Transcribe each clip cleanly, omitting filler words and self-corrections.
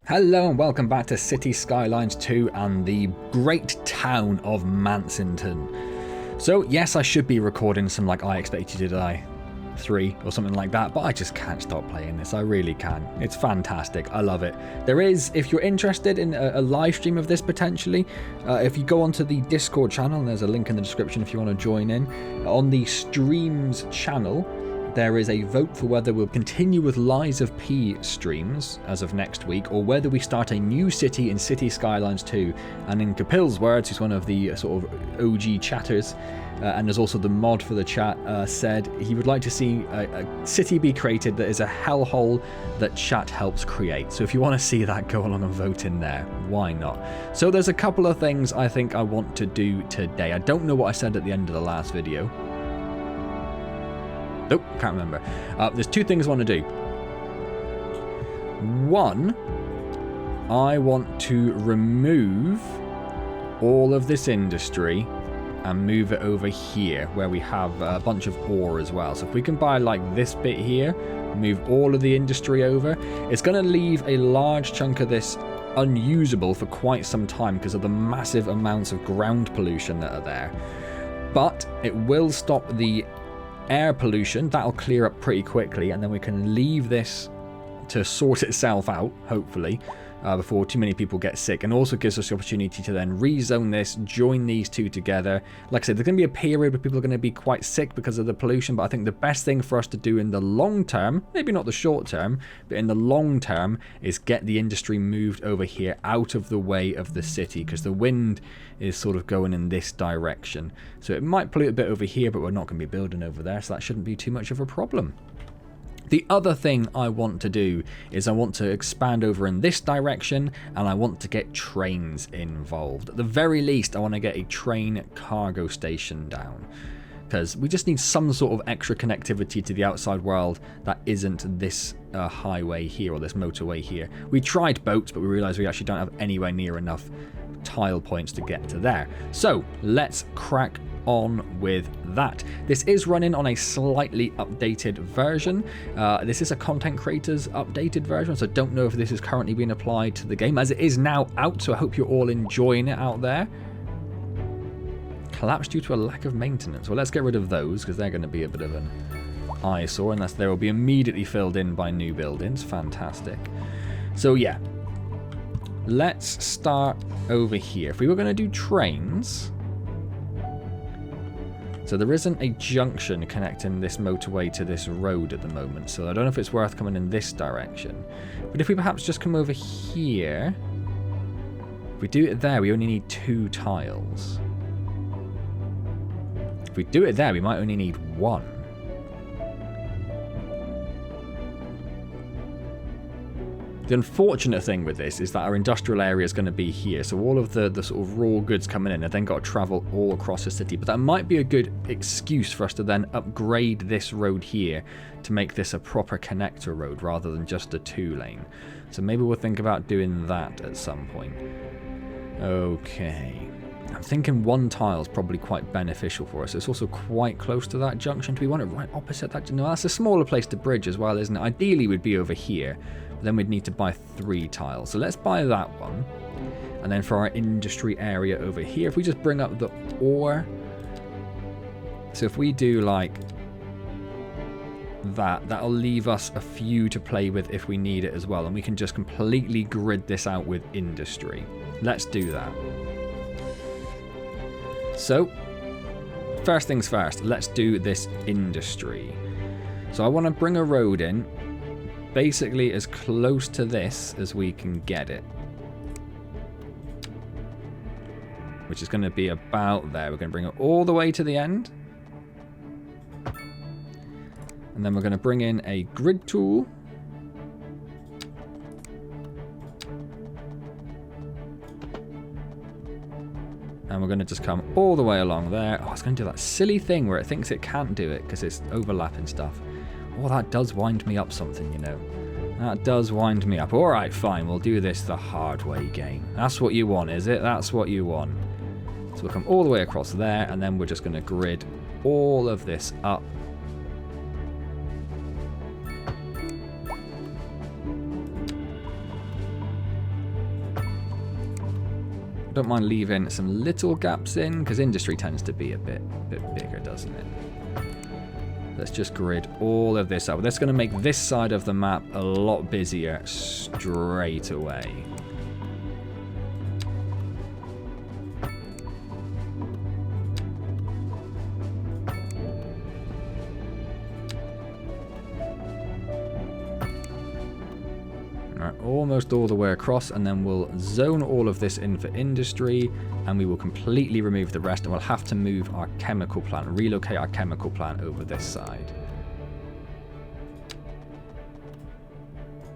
Hello and welcome back to City Skylines 2 and the great town of Mansington. So yes, I should be recording some like I Expect You to Die 3 or something like that, but I just can't stop playing this. I really can. It's fantastic. I love it. There is, if you're interested in a live stream of this potentially, if you go onto the Discord channel, and there's a link in the description if you want to join in, on the streams channel, there is a vote for whether we'll continue with Lies of P streams as of next week, or whether we start a new city in City Skylines 2. And in Kapil's words, who's one of the sort of OG chatters, and there's also the mod for the chat, said he would like to see a city be created that is a hellhole that chat helps create. So if you want to see that, go along and vote in there. Why not? So there's a couple of things I think I want to do today. I don't know what I said at the end of the last video. Nope, can't remember. There's two things I want to do. One, I want to remove all of this industry and move it over here where we have a bunch of ore as well. So if we can buy like this bit here, move all of the industry over, it's going to leave a large chunk of this unusable for quite some time because of the massive amounts of ground pollution that are there. But it will stop the air pollution. That'll clear up pretty quickly, and then we can leave this to sort itself out, hopefully, before too many people get sick, and also gives us the opportunity to then rezone this, join these two together. Like I said, there's going to be a period where people are going to be quite sick because of the pollution, but I think the best thing for us to do in the long term, maybe not the short term, but in the long term, is get the industry moved over here out of the way of the city, because the wind is sort of going in this direction. So it might pollute a bit over here, but we're not going to be building over there, so that shouldn't be too much of a problem. The other thing I want to do is I want to expand over in this direction, and I want to get trains involved. At the very least, I want to get a train cargo station down, because we just need some sort of extra connectivity to the outside world that isn't this highway here or this motorway here. We tried boats, but we realized we actually don't have anywhere near enough tile points to get to there. So let's crack on with that. This is running on a slightly updated version. This is a content creators updated version, so I don't know if this is currently being applied to the game, as it is now out, so I hope you're all enjoying it out there. Collapse due to a lack of maintenance. Well, let's get rid of those, because they're going to be a bit of an eyesore, unless they will be immediately filled in by new buildings. Fantastic. So yeah, let's start over here. If we were going to do trains, so there isn't a junction connecting this motorway to this road at the moment, so I don't know if it's worth coming in this direction. But if we perhaps just come over here, if we do it there, we only need 2 tiles. If we do it there, we might only need 1. The unfortunate thing with this is that our industrial area is going to be here, so all of the sort of raw goods coming in have then got to travel all across the city, but that might be a good excuse for us to then upgrade this road here to make this a proper connector road rather than just a 2-lane. So maybe we'll think about doing that at some point. Okay. I'm thinking 1 tile is probably quite beneficial for us. It's also quite close to that junction. Do we want it right opposite that? No, that's a smaller place to bridge as well, isn't it? Ideally, we'd be over here. Then we'd need to buy 3 tiles. So let's buy that one. And then for our industry area over here, if we just bring up the ore. So if we do like that, that'll leave us a few to play with if we need it as well. And we can just completely grid this out with industry. Let's do that. So first things first, let's do this industry. So I want to bring a road in, basically as close to this as we can get it, which is going to be about there. We're going to bring it all the way to the end, and then we're going to bring in a grid tool, and we're going to just come all the way along there. Oh, it's going to do that silly thing where it thinks it can't do it because it's overlapping stuff. Oh, that does wind me up something, you know. That does wind me up. Alright, fine. We'll do this the hard way game. That's what you want, is it? That's what you want. So we'll come all the way across there, and then we're just going to grid all of this up. don't mind leaving some little gaps in, because industry tends to be a bit bigger, doesn't it? Let's just grid all of this up. That's going to make this side of the map a lot busier straight away. Almost all the way across, and then we'll zone all of this in for industry, and we will completely remove the rest, and we'll have to move our chemical plant, relocate our chemical plant over this side.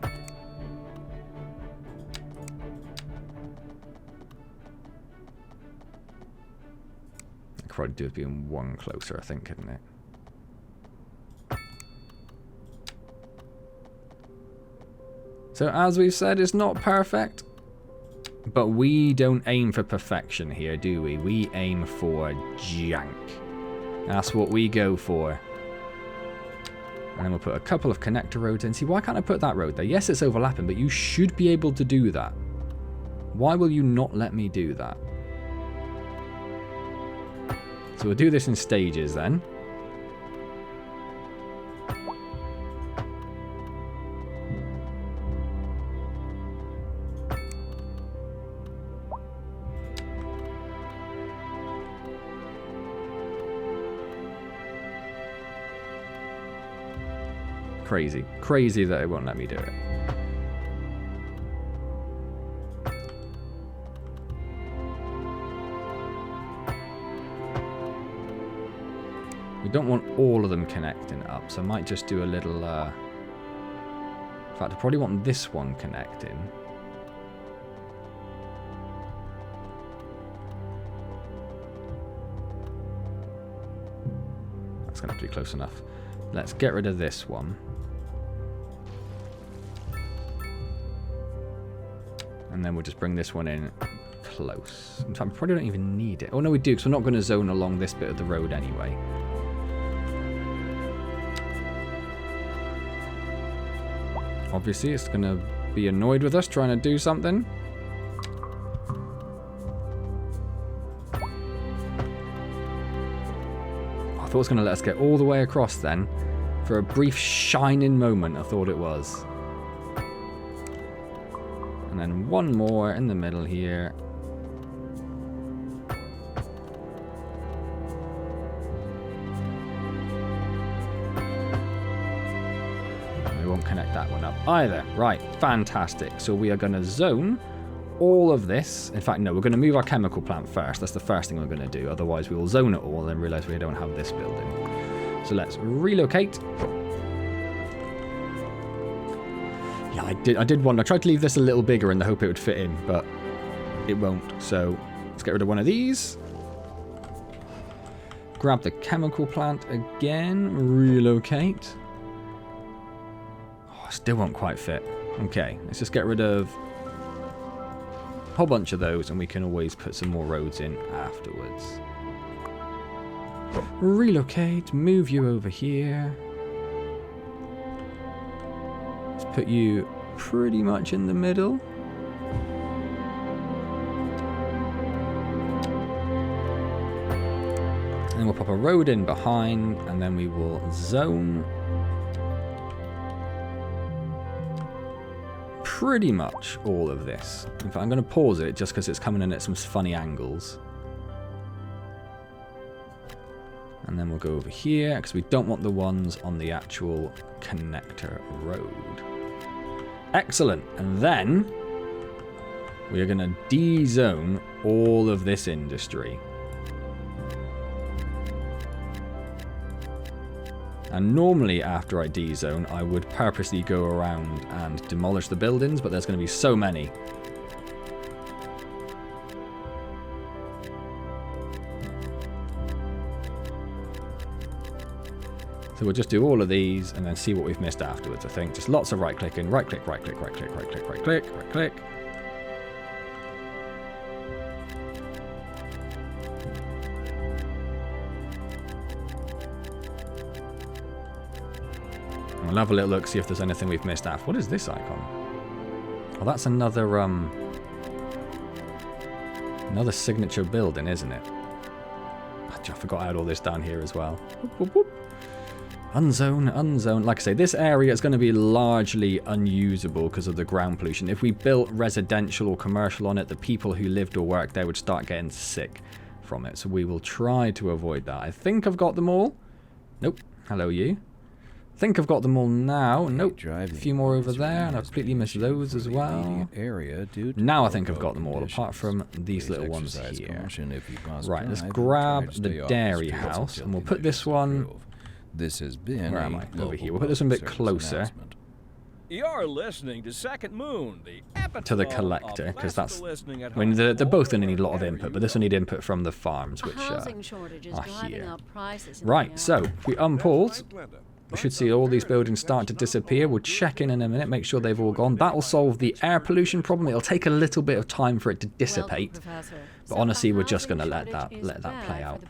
I could probably do it being one closer, I think, couldn't it? So as we've said, it's not perfect, but we don't aim for perfection here, do we? We aim for jank. That's what we go for. And then we'll put a couple of connector roads in. See, why can't I put that road there? Yes, it's overlapping, but you should be able to do that. Why will you not let me do that? So we'll do this in stages then. Crazy. Crazy that it won't let me do it. We don't want all of them connecting up, so I might just do a little... In fact, I probably want this one connecting. That's going to be close enough. Let's get rid of this one. And then we'll just bring this one in close. In fact, we probably don't even need it. Oh, no, we do, because we're not going to zone along this bit of the road anyway. Obviously, it's going to be annoyed with us trying to do something. I thought it was going to let us get all the way across then. For a brief shining moment, I thought it was. And then one more in the middle here. We won't connect that one up either. Right, fantastic. So we are going to zone all of this. In fact, no, we're going to move our chemical plant first. That's the first thing we're going to do. Otherwise, we will zone it all and realize we don't have this building. So let's relocate. Yeah, I did want... I tried to leave this a little bigger in the hope it would fit in, but it won't. So let's get rid of one of these. Grab the chemical plant again. Relocate. Oh, still won't quite fit. Okay, let's just get rid of a whole bunch of those, and we can always put some more roads in afterwards. Relocate. Move you over here. Put you pretty much in the middle. And then we'll pop a road in behind, and then we will zone pretty much all of this. In fact, I'm going to pause it just because it's coming in at some funny angles. And then we'll go over here because we don't want the ones on the actual connector road. Excellent. And then we are going to de-zone all of this industry. And normally after I de-zone, I would purposely go around and demolish the buildings, but there's going to be so many. So we'll just do all of these and then see what we've missed afterwards, I think. Just lots of right-clicking. Right-click, right-click, right-click, right-click, right-click, right-click. We'll have a little look, see if there's anything we've missed after. What is this icon? Oh, that's another Another signature building, isn't it? I forgot I had all this down here as well. Whoop, whoop, whoop. Unzone, unzone. Like I say, this area is going to be largely unusable because of the ground pollution. If we built residential or commercial on it, the people who lived or worked there would start getting sick from it. So we will try to avoid that. I think I've got them all. Nope. Hello, you. I think I've got them all now. Nope. A few more over there, and I've completely missed those as well. Now I think I've got them all, apart from these little ones here. Right, let's grab the dairy house, and we'll put this one... Where am I? Over here. We'll put this one a bit closer. You're listening to Second Moon, to the collector, because that's... I mean, they're both going to need a lot of input, but this will need input from the farms, which are here. Right, so, if we unpause... We should see all these buildings start to disappear. We'll check in a minute, make sure they've all gone. That'll solve the air pollution problem. It'll take a little bit of time for it to dissipate. But honestly, we're just going to let that play out.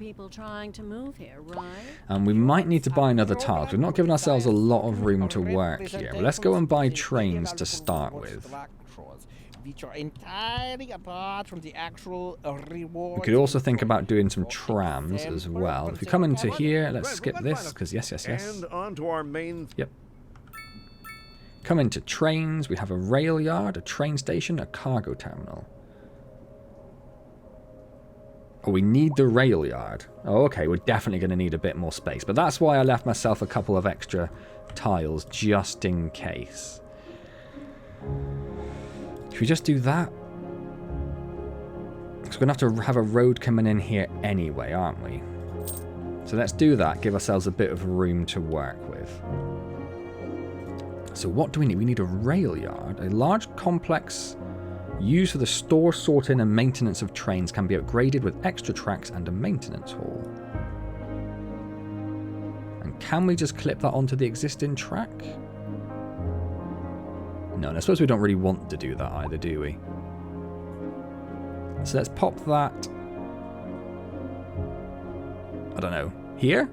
And we might need to buy another tile. We've not given ourselves a lot of room to work here. But let's go and buy trains to start with. Which are entirely apart from the actual reward. We could also think about doing some trams as well. If we come into here, let's skip this, because yes. And on to our main... Yep. Come into trains. We have a rail yard, a train station, a cargo terminal. Oh, we need the rail yard. Oh, okay, we're definitely going to need a bit more space. But that's why I left myself a couple of extra tiles, just in case. Should we just do that? Because we're going to have a road coming in here anyway, aren't we? So let's do that, give ourselves a bit of room to work with. So what do we need? We need a rail yard. A large complex used for the store, sorting and maintenance of trains can be upgraded with extra tracks and a maintenance hall. And can we just clip that onto the existing track? No, and I suppose we don't really want to do that either, do we? So let's pop that... I don't know. Here?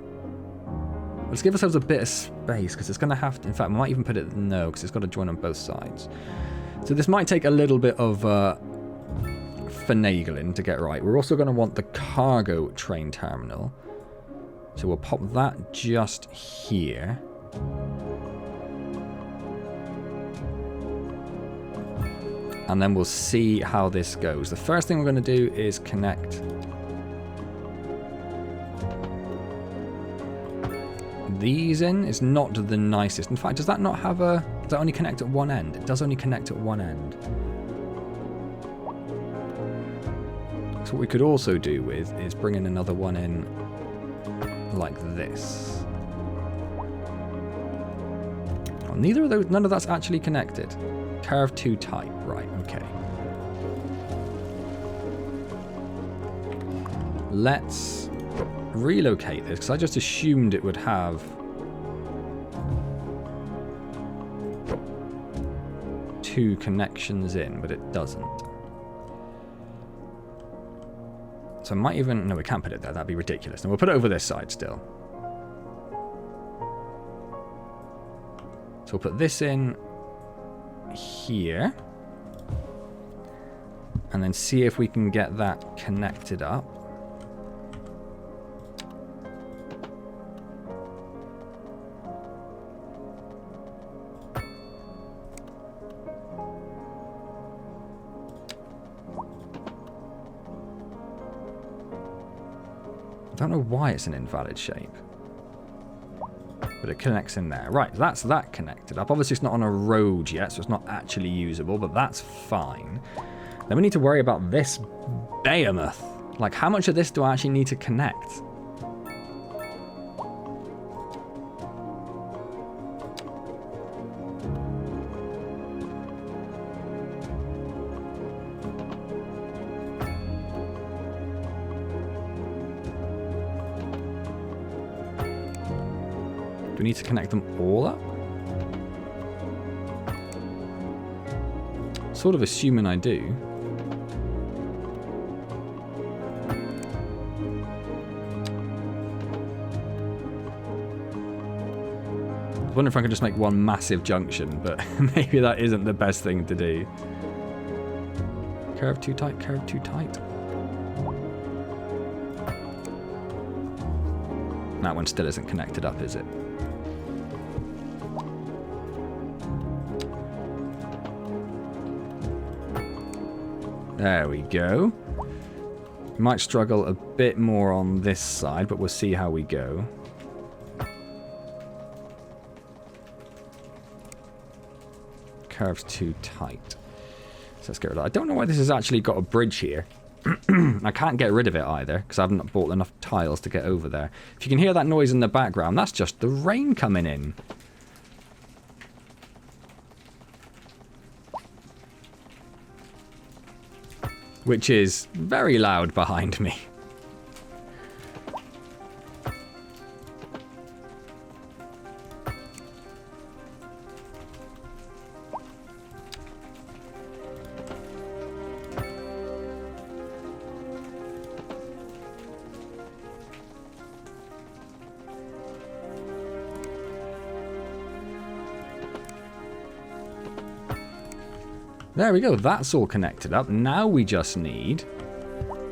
Let's give ourselves a bit of space, because it's going to have to... In fact, we might even put it... No, because it's got to join on both sides. So this might take a little bit of finagling to get right. We're also going to want the cargo train terminal. So we'll pop that just here. And then we'll see how this goes. The first thing we're going to do is connect these in. It's not the nicest. In fact, does that not have a... Does that only connect at one end? It does only connect at one end. So what we could also do with is bring in another one in like this. Oh, neither of those... None of that's actually connected. Curve 2 type, right, okay. Let's relocate this, because I just assumed it would have two connections in, but it doesn't. So I might even... No, we can't put it there, that'd be ridiculous. And we'll put it over this side still. So we'll put this in here, and then see if we can get that connected up. I don't know why it's an invalid shape. But it connects in there. Right, that's that connected up. Obviously, it's not on a road yet, so it's not actually usable, but that's fine. Then we need to worry about this behemoth. Like, how much of this do I actually need to connect? We need to connect them all up? Sort of assuming I do. I was wondering if I could just make one massive junction, but maybe that isn't the best thing to do. Curve too tight, curve too tight. That one still isn't connected up, is it? There we go. Might struggle a bit more on this side, but we'll see how we go. Curve's too tight. So let's get rid of that. I don't know why this has actually got a bridge here. I can't get rid of it either, because I haven't bought enough tiles to get over there. If you can hear that noise in the background, that's just the rain coming in. Which is very loud behind me. There we go, that's all connected up. Now we just need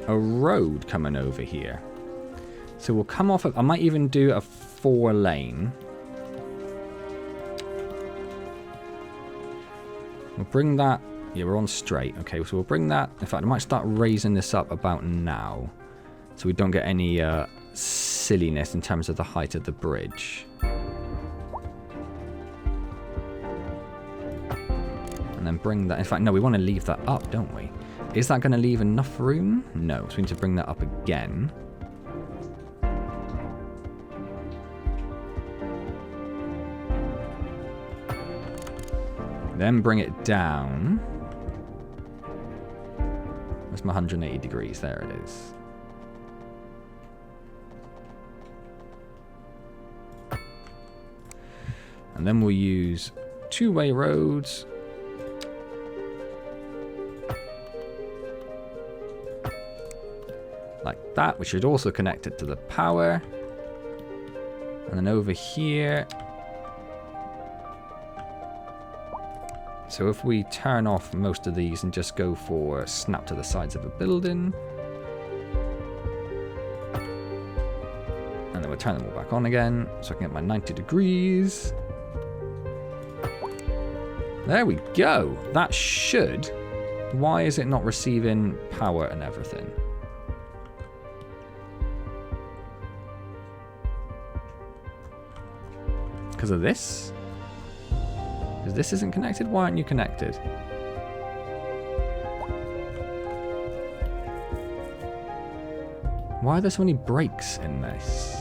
a road coming over here. So we'll come off of, I might even do a 4-lane. We'll bring that, yeah, we're on straight. Okay, so we'll bring that, in fact, I might start raising this up about now. So we don't get any silliness in terms of the height of the bridge. And then bring that, in fact, no, we want to leave that up, don't we? Is that going to leave enough room? No, so we need to bring that up again. Then bring it down. Where's my 180 degrees? There it is. And then we'll use two-way roads. Like that, which should also connect it to the power. And then over here. So if we turn off most of these and just go for snap to the sides of a building. And then we'll turn them all back on again, so I can get my 90 degrees. There we go. That should. Why is it not receiving power and everything? Because of this? Because this isn't connected? Why aren't you connected? Why are there so many breaks in this?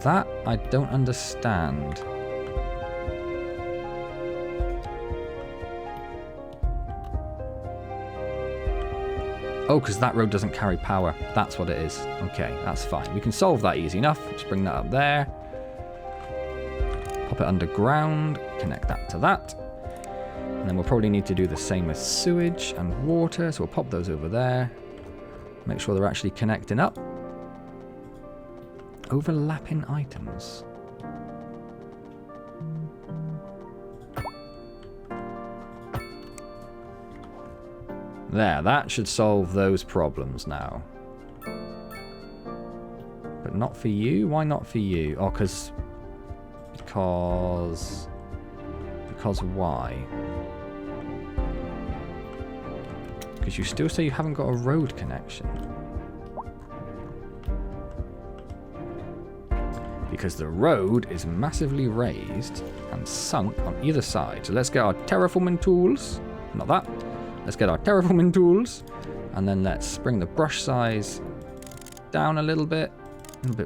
That I don't understand. Oh, because that road doesn't carry power. That's what it is. Okay, that's fine. We can solve that easy enough. Just bring that up there. Pop it underground. Connect that to that. And then we'll probably need to do the same with sewage and water. So we'll pop those over there. Make sure they're actually connecting up. Overlapping items. There, that should solve those problems now. But not for you? Why not for you? Oh, because why? Because you still say you haven't got a road connection. Because the road is massively raised and sunk on either side. So let's get our terraforming tools. Not that. Let's get our terraforming tools. And then let's bring the brush size down a little bit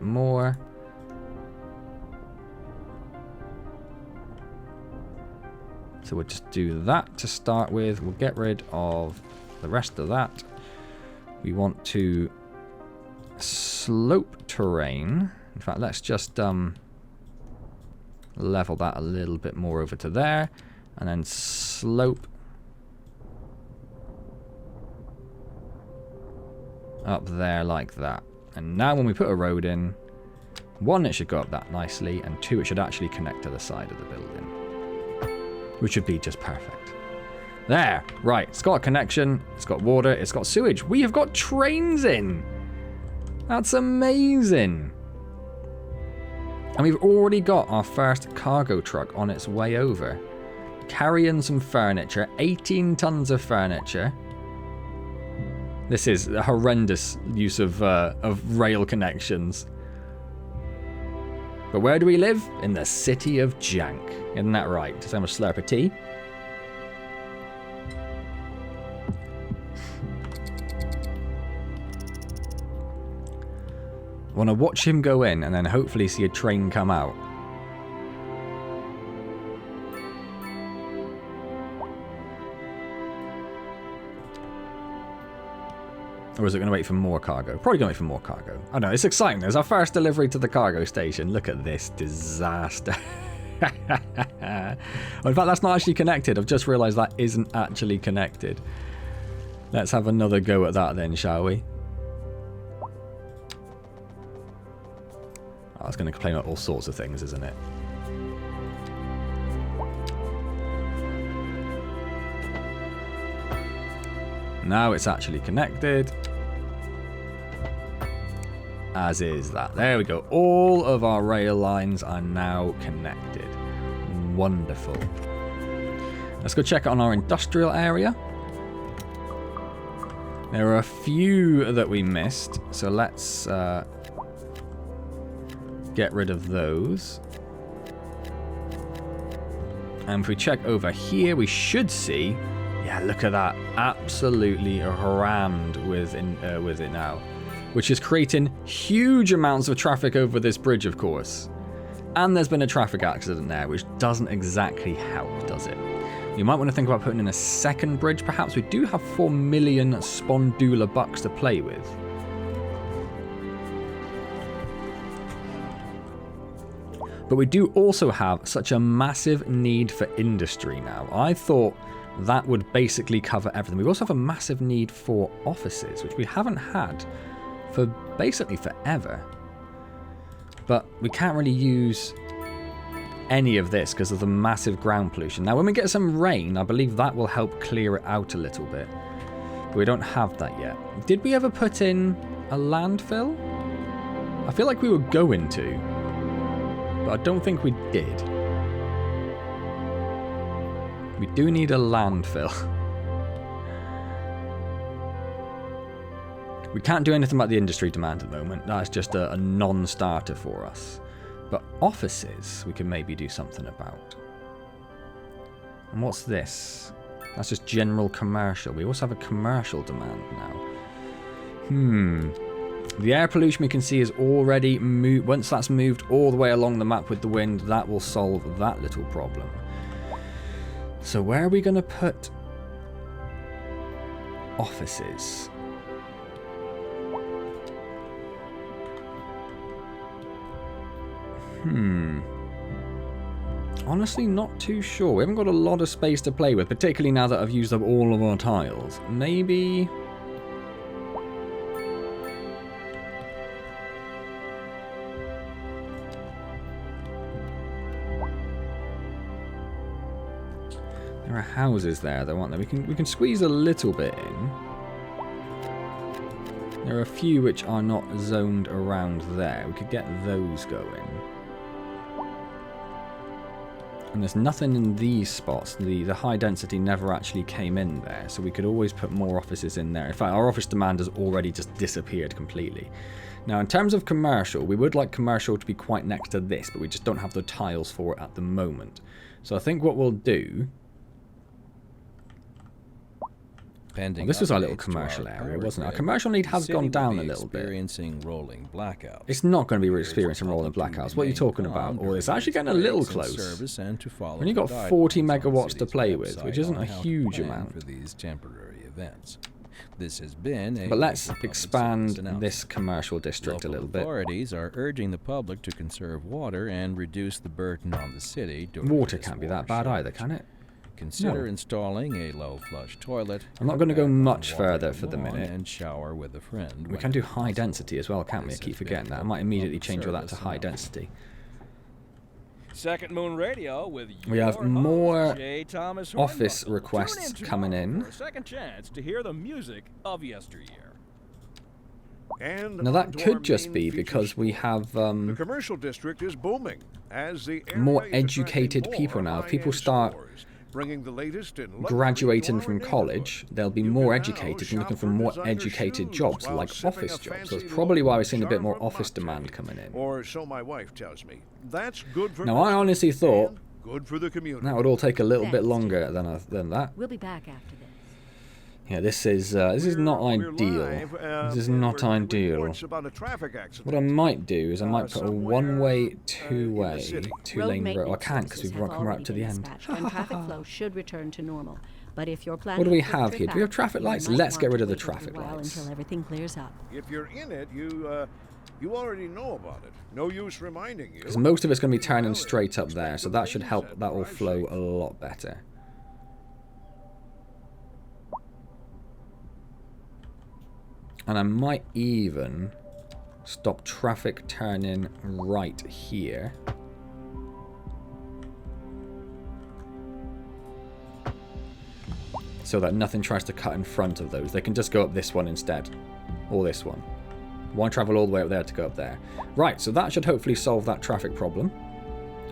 more. So we'll just do that to start with. We'll get rid of the rest of that. We want to slope terrain. In fact, let's just level that a little bit more over to there. And then slope up there like that. And now when we put a road in, one, it should go up that nicely, and two, it should actually connect to the side of the building. Which should be just perfect. There. Right. It's got a connection. It's got water. It's got sewage. We have got trains in. That's amazing. And we've already got our first cargo truck on its way over. Carrying some furniture. 18 tons of furniture. This is a horrendous use of rail connections. But where do we live? In the city of Jank. Isn't that right? Does anyone slurp a tea? I want to watch him go in and then hopefully see a train come out. Or is it going to wait for more cargo? Probably going to wait for more cargo. I don't know. It's exciting. There's our first delivery to the cargo station. Look at this disaster. Well, in fact, that's not actually connected. I've just realised that isn't actually connected. Let's have another go at that then, shall we? Oh, it's going to complain about all sorts of things, isn't it? Now it's actually connected. As is that. There we go. All of our rail lines are now connected. Wonderful. Let's go check on our industrial area. There are a few that we missed, so let's get rid of those. And if we check over here, we should see... Yeah, look at that. Absolutely rammed with it now. Which is creating huge amounts of traffic over this bridge, of course. And there's been a traffic accident there, which doesn't exactly help, does it? You might want to think about putting in a second bridge, perhaps. We do have 4 million Spondula bucks to play with. But we do also have such a massive need for industry now. I thought that would basically cover everything. We also have a massive need for offices, which we haven't had for basically forever. But we can't really use any of this because of the massive ground pollution. Now, when we get some rain, I believe that will help clear it out a little bit. But we don't have that yet. Did we ever put in a landfill? I feel like we were going to, but I don't think we did. We do need a landfill. We can't do anything about the industry demand at the moment. That's just a non-starter for us. But offices, we can maybe do something about. And what's this? That's just general commercial. We also have a commercial demand now. The air pollution we can see is already moved. Once that's moved all the way along the map with the wind, that will solve that little problem. So where are we going to put offices? Honestly, not too sure. We haven't got a lot of space to play with, particularly now that I've used up all of our tiles. Maybe... There are houses there, though, aren't there? We can squeeze a little bit in. There are a few which are not zoned around there. We could get those going. And there's nothing in these spots. The high density never actually came in there, so we could always put more offices in there. In fact, our office demand has already just disappeared completely. Now, in terms of commercial, we would like commercial to be quite next to this, but we just don't have the tiles for it at the moment. So I think what we'll do... Well, this was our little commercial area, wasn't it? Our commercial need has gone down a little bit. Rolling blackouts. It's not going to be experiencing rolling blackouts. What are you talking about? Or it's actually getting a little close. When you've got 40 megawatts to play with, which isn't a huge amount. For these temporary events. This has been but let's expand this commercial district a little bit. Authorities are urging the public to conserve water and reduce the burden on the city. Water can't be that bad either, can it? Consider installing a low flush toilet. I'm not going to go much further for the minute. And shower with a friend. We can do high density as well, can't we? I keep forgetting that. I might immediately change all that to high density. Second Moon Radio with We have your more host, J. Thomas office Hornbuckle. requests Tune in coming tomorrow in. for a second chance to hear the music of yesteryear. And Now that onto our could just main be feature because we story. have The commercial district is booming as the more area is educated attracting people more now. If people high-end start stores, bringing the latest in luxury graduating to from our college, neighborhood. they'll be You more can now educated and shop looking for for more designer educated shoes jobs while like sipping office a jobs. So fancy that's probably why we're local seeing a bit more Charlotte office mocktail. demand coming in. Or so my wife tells me. That's good for Now I business honestly thought and good for the community. that would all take a little bit Thanks, longer than that. We'll be back after this. Yeah, this is not We're ideal. live, This is and not we're ideal. reports about a traffic accident. What I might do is I might put a somewhere, one-way, in the two-way, city. two-lane road. I maintenance can't because services we've have come right already up to the been end. dispatched, and traffic flow should return to normal. But if you're planning What do we a quick have trip here? Do we have out, traffic you lights? might Let's get want rid to of the wait a little traffic while lights. until everything clears up. If you're in it, you already know about it. No use reminding you. Because most of it's going to be turning straight up there, so that should help that will flow a lot better. And I might even stop traffic turning right here. So that nothing tries to cut in front of those. They can just go up this one instead. Or this one. Why travel all the way up there to go up there? Right, so that should hopefully solve that traffic problem.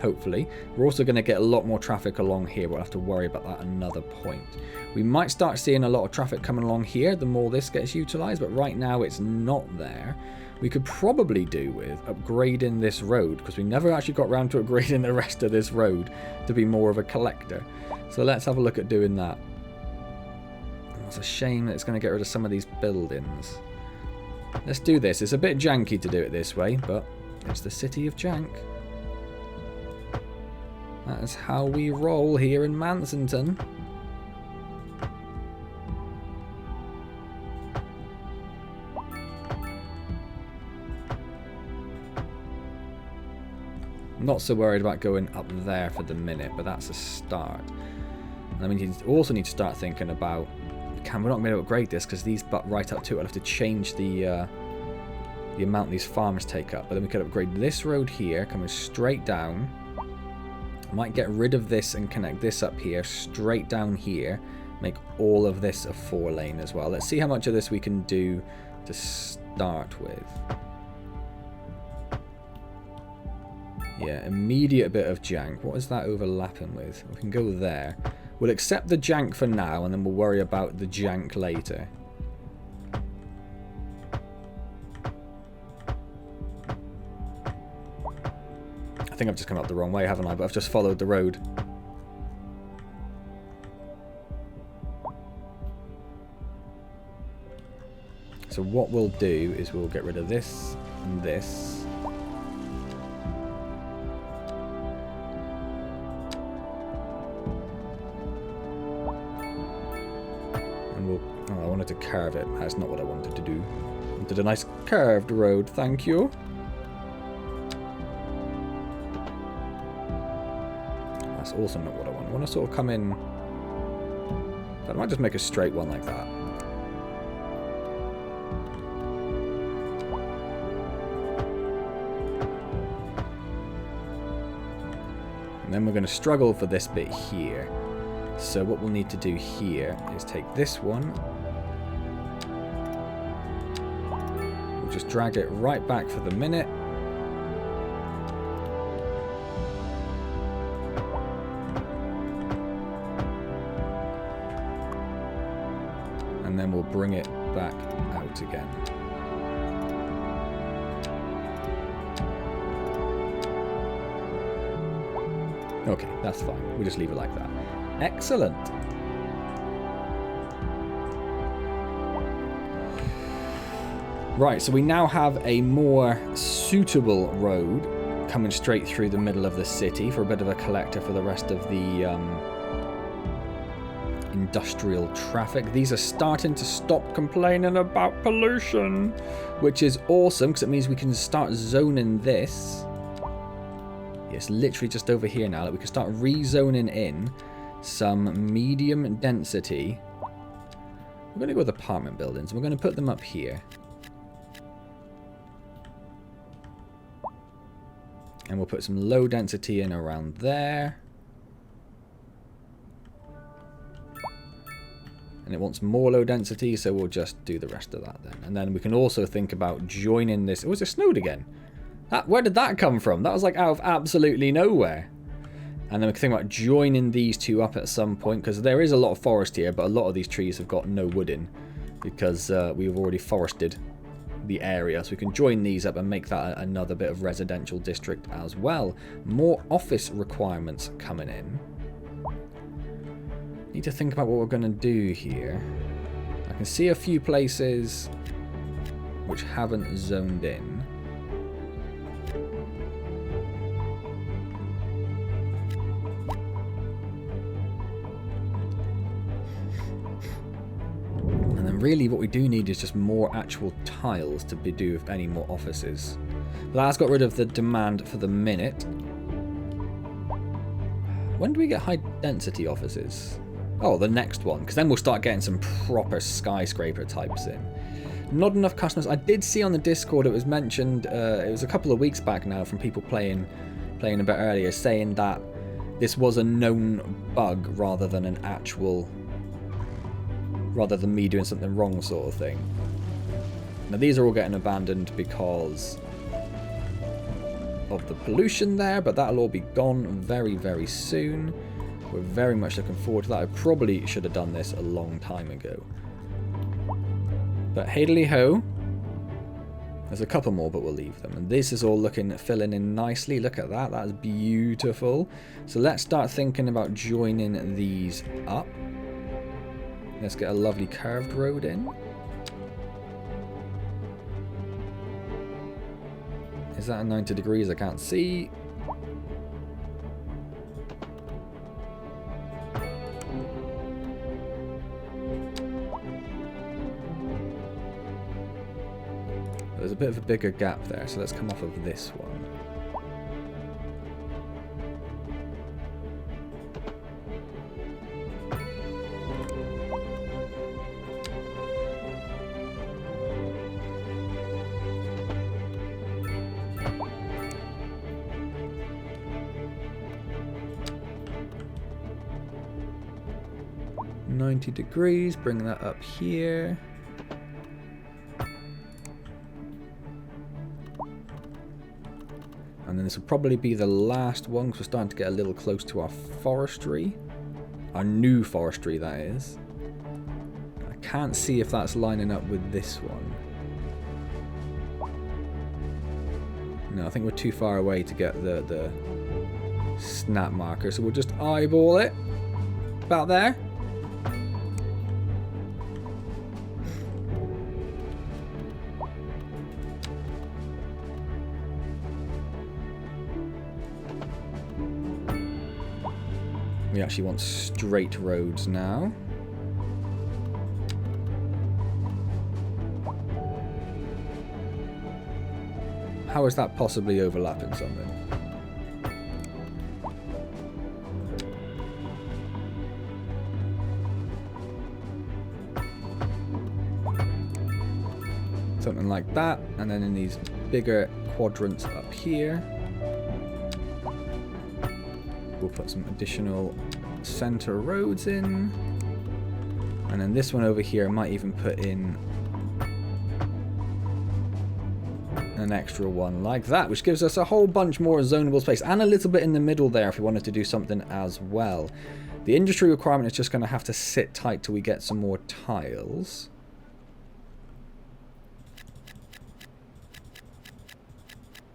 Hopefully. We're also going to get a lot more traffic along here. We'll have to worry about that another point. We might start seeing a lot of traffic coming along here the more this gets utilized, but right now it's not there. We could probably do with upgrading this road, because we never actually got around to upgrading the rest of this road to be more of a collector. So let's have a look at doing that. It's a shame that it's going to get rid of some of these buildings. Let's do this. It's a bit janky to do it this way, but it's the city of jank. That is how we roll here in Mansington. Not so worried about going up there for the minute, but that's a start. And I mean, you also need to start thinking about, we're not going to upgrade this because these butt right up to it. I'll have to change the amount these farms take up. But then we could upgrade this road here, coming straight down. Might get rid of this and connect this up here, straight down here. Make all of this a 4-lane as well. Let's see how much of this we can do to start with. Yeah, immediate bit of jank. What is that overlapping with? We can go there. We'll accept the jank for now, and then we'll worry about the jank later. I think I've just come up the wrong way, haven't I? But I've just followed the road. So what we'll do is we'll get rid of this and this. I wanted to carve it. That's not what I wanted to do. I wanted a nice curved road, thank you. That's also not what I want. I want to sort of come in. I might just make a straight one like that. And then we're going to struggle for this bit here. So what we'll need to do here is take this one. We'll just drag it right back for the minute. And then we'll bring it back out again. Okay, that's fine. We'll just leave it like that. Excellent. Right, so we now have a more suitable road coming straight through the middle of the city for a bit of a collector for the rest of the industrial traffic. These are starting to stop complaining about pollution, which is awesome because it means we can start zoning this. It's literally just over here now that we can start rezoning in some medium density. We're going to go with apartment buildings. We're going to put them up here. And we'll put some low density in around there. And it wants more low density, so we'll just do the rest of that then. And then we can also think about joining this. Oh, it snowed again. Where did that come from? That was like out of absolutely nowhere. And then we can think about joining these two up at some point, because there is a lot of forest here, but a lot of these trees have got no wood in, because we've already forested the area. So we can join these up and make that another bit of residential district as well. More office requirements coming in. Need to think about what we're going to do here. I can see a few places which haven't zoned in. And then really what we do need is just more actual tiles to do with any more offices. But that's got rid of the demand for the minute. When do we get high density offices? Oh, the next one, because then we'll start getting some proper skyscraper types in. Not enough customers. I did see on the Discord, it was mentioned, it was a couple of weeks back now from people playing a bit earlier, saying that this was a known bug rather than an actual, rather than me doing something wrong sort of thing. Now these are all getting abandoned because of the pollution there, but that'll all be gone very, very soon. We're very much looking forward to that. I probably should have done this a long time ago. But hey ho. There's a couple more, but we'll leave them. And this is all filling in nicely. Look at that. That's beautiful. So let's start thinking about joining these up. Let's get a lovely curved road in. Is that at 90 degrees? I can't see. There's a bit of a bigger gap there, so let's come off of this one. $90, bring that up here. And then this will probably be the last one, because we're starting to get a little close to our forestry. Our new forestry, that is. I can't see if that's lining up with this one. No, I think we're too far away to get the snap marker, so we'll just eyeball it. About there. We actually want straight roads now. How is that possibly overlapping something? Something like that, and then in these bigger quadrants up here, we'll put some additional center roads in. And then this one over here, I might even put in an extra one like that, which gives us a whole bunch more zonable space, and a little bit in the middle there if we wanted to do something as well. The industry requirement is just going to have to sit tight till we get some more tiles.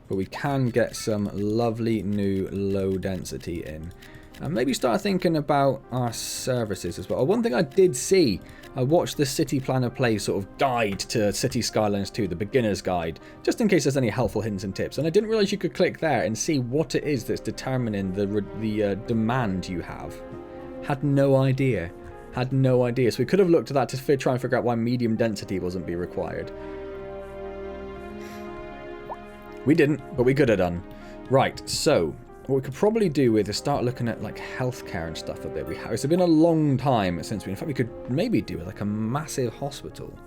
But we can get some lovely new low density in. And maybe start thinking about our services as well. One thing I did see, I watched the City Planner Play sort of guide to City Skylines II, the beginner's guide, just in case there's any helpful hints and tips. And I didn't realize you could click there and see what it is that's determining the demand you have. Had no idea. Had no idea. So we could have looked at that to try and figure out why medium density wasn't being required. We didn't, but we could have done. Right, so what we could probably do is start looking at like healthcare and stuff a bit. It's been a long time since in fact we could maybe do like a massive hospital.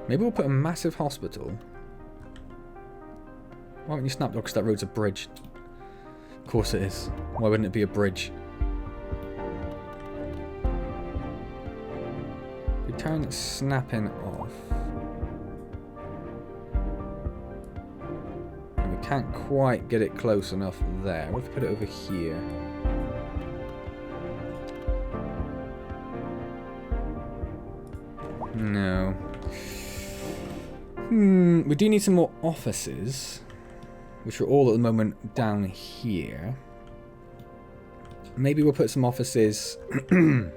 Maybe we'll put a massive hospital. Why haven't you snapped? Because that road's a bridge. Of course it is. Why wouldn't it be a bridge? We turn snapping off. And we can't quite get it close enough there. What if we put it over here? No. We do need some more offices, which are all at the moment down here. Maybe we'll put some offices. Maybe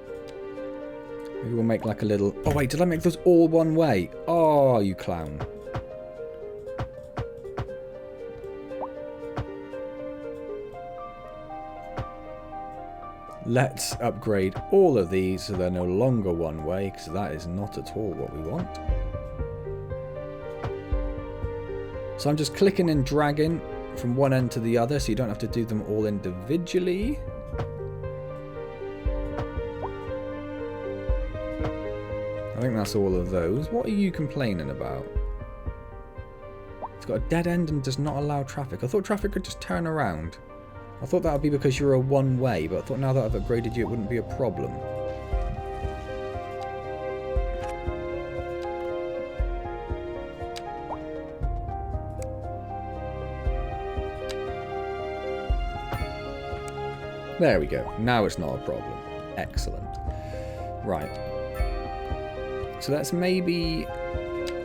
we'll make like a little... Oh wait, did I make those all one way? Oh, you clown. Let's upgrade all of these so they're no longer one way, because that is not at all what we want. So I'm just clicking and dragging from one end to the other, so you don't have to do them all individually. I think that's all of those. What are you complaining about? It's got a dead end and does not allow traffic. I thought traffic could just turn around. I thought that would be because you're a one-way, but I thought now that I've upgraded you it wouldn't be a problem. There we go. Now it's not a problem. Excellent. Right. So let's maybe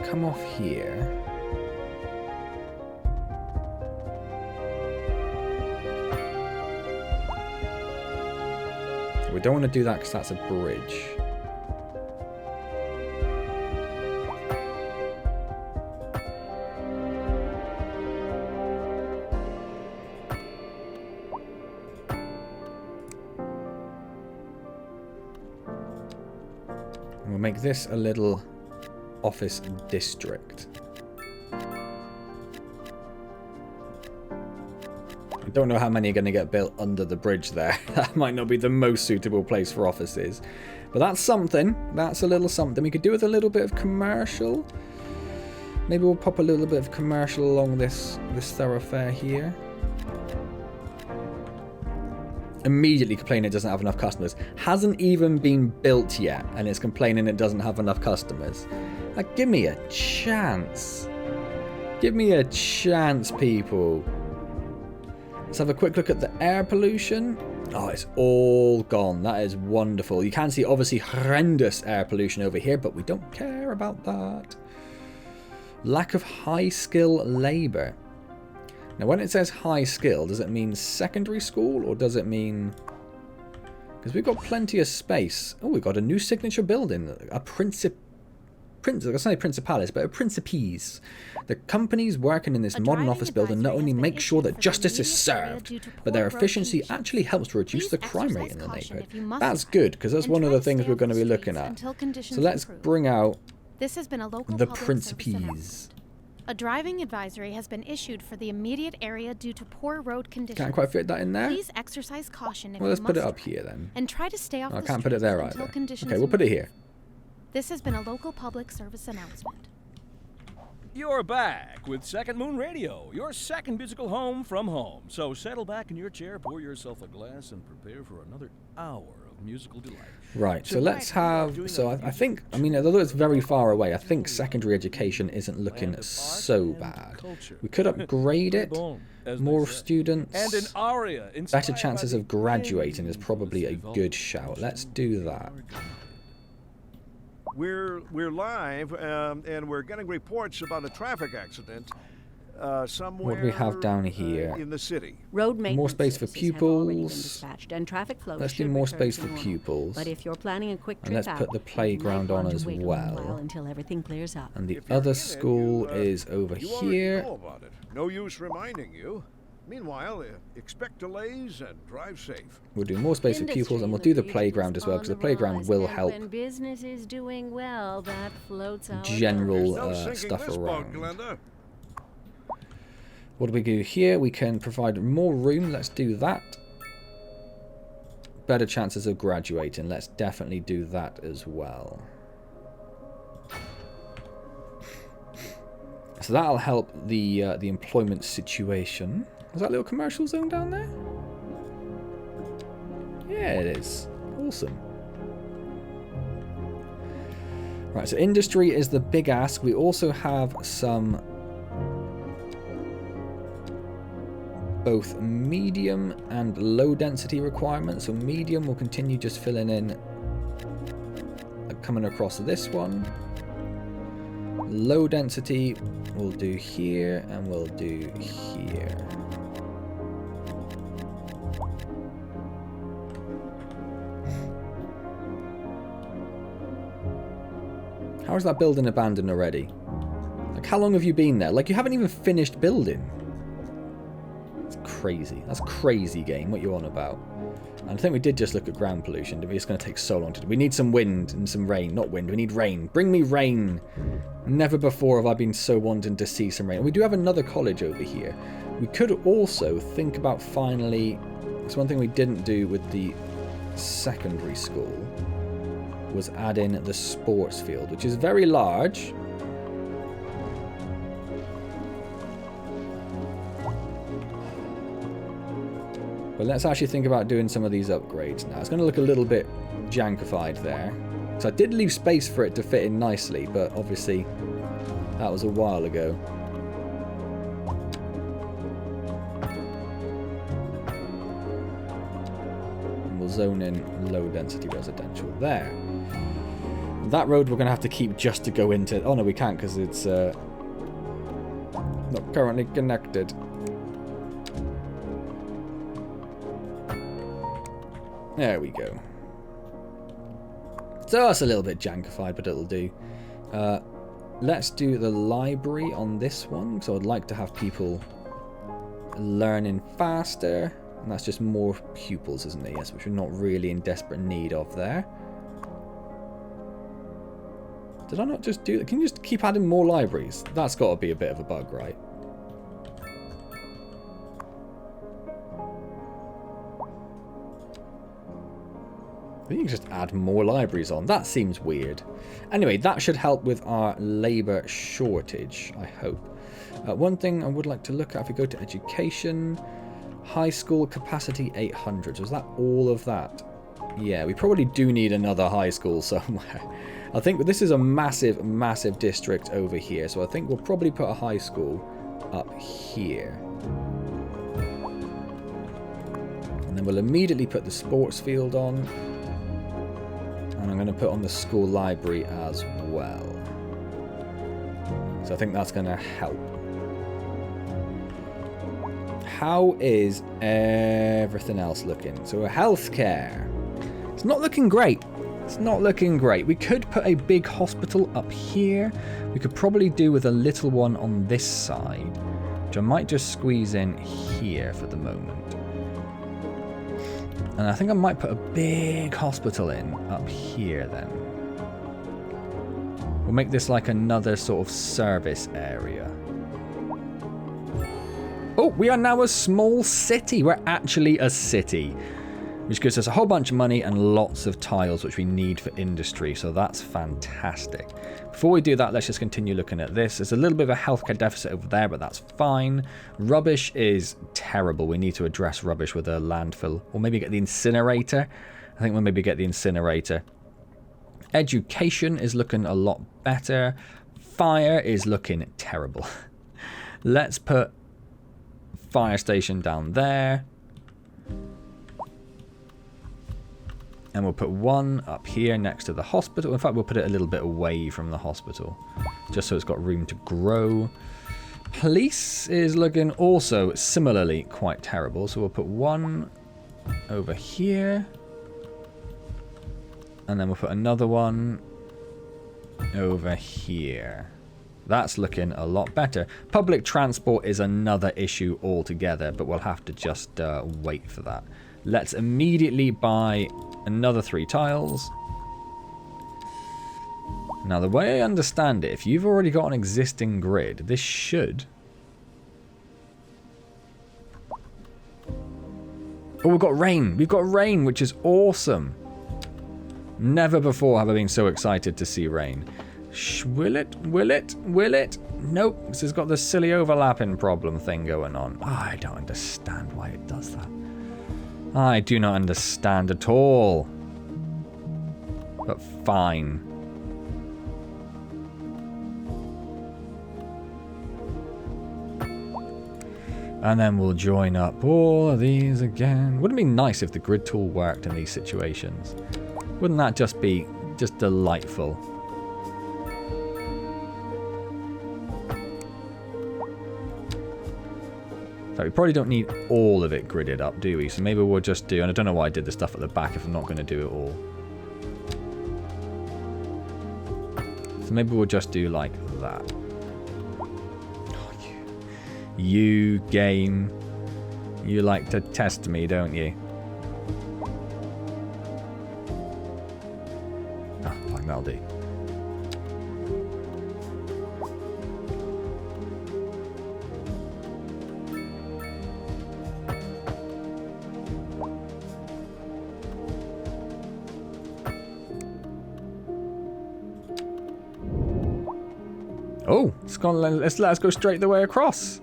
come off here. We don't want to do that because that's a bridge. And we'll make this a little office district. I don't know how many are going to get built under the bridge there. That might not be the most suitable place for offices. But that's something. That's a little something. We could do with a little bit of commercial. Maybe we'll pop a little bit of commercial along this thoroughfare here. Immediately complaining it doesn't have enough customers. Hasn't even been built yet, and it's complaining it doesn't have enough customers. Like, give me a chance. Give me a chance, people. Let's have a quick look at the air pollution. Oh, it's all gone. That is wonderful. You can see obviously horrendous air pollution over here, but we don't care about that. Lack of high skill labour. Now, when it says high skill, does it mean secondary school or does it mean... Because we've got plenty of space. Oh, we've got a new signature building. A I say principalis, but a principes. The companies working in this modern office building not only make sure that justice is served, but their efficiency actually helps to reduce the crime rate in the neighborhood. That's good, because that's one of the things we're going to be looking at. So let's bring out the principes. A driving advisory has been issued for the immediate area due to poor road conditions. Can't quite fit that in there. Please exercise caution if well, let's you put it must up here then. And try to stay off I the can't put it there until either. conditions Okay, we'll put it here. This has been a local public service announcement. You're back with Second Moon Radio, your second musical home from home. So settle back in your chair, pour yourself a glass, and prepare for another hour of musical delight. Right, so let's have... So I think, I mean, although it's very far away, I think secondary education isn't looking so bad. We could upgrade it. More students. And an aria better chances of graduating is probably a good shout. Let's do that. We're live, and we're getting reports about a traffic accident somewhere. What do we have down here? In the city. Road maintenance More space for services have already been pupils. dispatched, and traffic flow Let's do should more return space to for normal. pupils. But if you're planning a quick And trip let's out, put the playground you might on want as to wait a little well. while until everything clears up. And the If you're other in it, school is over you already here. know about it. No use reminding you. Meanwhile, expect delays and drive safe. We'll do more space for pupils, and we'll do the playground as well, because the playground will help When business is doing well, that floats our general There's no sinking stuff this boat, around. Glenda. What do we do here? We can provide more room. Let's do that. Better chances of graduating. Let's definitely do that as well. so that'll help the employment situation. Is that a little commercial zone down there? Yeah, it is. Awesome. Right, so industry is the big ask. We also have some both medium and low density requirements. So medium will continue just filling in, coming across this one. Low density we'll do here, and we'll do here. How is that building abandoned already? Like, how long have you been there? Like, you haven't even finished building. It's crazy. That's crazy, game. What you on about? And I think we did just look at ground pollution. It's going to take so long to do. We need some wind and some rain. Not wind. We need rain. Bring me rain. Never before have I been so wanting to see some rain. And we do have another college over here. We could also think about finally... It's one thing we didn't do with the secondary school. Was add in the sports field, which is very large. But let's actually think about doing some of these upgrades now. It's going to look a little bit jankified there. So I did leave space for it to fit in nicely, but obviously that was a while ago. And we'll zone in low density residential there. That road we're going to have to keep just to go into... Oh, no, we can't because it's not currently connected. There we go. So it's a little bit jankified, but it'll do. Let's do the library on this one. So I'd like to have people learning faster. And that's just more pupils, isn't it? Yes, which we're not really in desperate need of there. Did I not just do that? Can you just keep adding more libraries? That's got to be a bit of a bug, right? I think you can just add more libraries on. That seems weird. Anyway, that should help with our labour shortage, I hope. One thing I would like to look at, if we go to education, high school capacity 800. Was that all of that? Yeah, we probably do need another high school somewhere. I think this is a massive, massive district over here. So I think we'll probably put a high school up here. And then we'll immediately put the sports field on. And I'm going to put on the school library as well. So I think that's going to help. How is everything else looking? So healthcare. It's not looking great. It's not looking great. We could put a big hospital up here. We could probably do with a little one on this side, which I might just squeeze in here for the moment. And I think I might put a big hospital in up here then. We'll make this like another sort of service area. Oh, we are now a small city. We're actually a city, which gives us a whole bunch of money and lots of tiles, which we need for industry. So that's fantastic. Before we do that, let's just continue looking at this. There's a little bit of a healthcare deficit over there, but that's fine. Rubbish is terrible. We need to address rubbish with a landfill, or maybe get the incinerator. I think we'll maybe get the incinerator. Education is looking a lot better. Fire is looking terrible. Let's put fire station down there. And we'll put one up here next to the hospital. In fact, we'll put it a little bit away from the hospital, just so it's got room to grow. Police is looking also similarly quite terrible. So we'll put one over here. And then we'll put another one over here. That's looking a lot better. Public transport is another issue altogether, but we'll have to just wait for that. Let's immediately buy another 3 tiles. Now, the way I understand it, if you've already got an existing grid, this should... Oh, we've got rain. We've got rain, which is awesome. Never before have I been so excited to see rain. Will it? Will it? Will it? Nope, this has got the silly overlapping problem thing going on. I don't understand why it does that. I do not understand at all. But fine. And then we'll join up all of these again. Wouldn't it be nice if the grid tool worked in these situations? Wouldn't that just be delightful? So we probably don't need all of it gridded up, do we? So maybe we'll just do, and I don't know why I did the stuff at the back if I'm not going to do it all. So maybe we'll just do like that. Oh, you game. You like to test me, don't you? Ah, fine, that'll do. Oh, it's gone. Let's let us go straight the way across.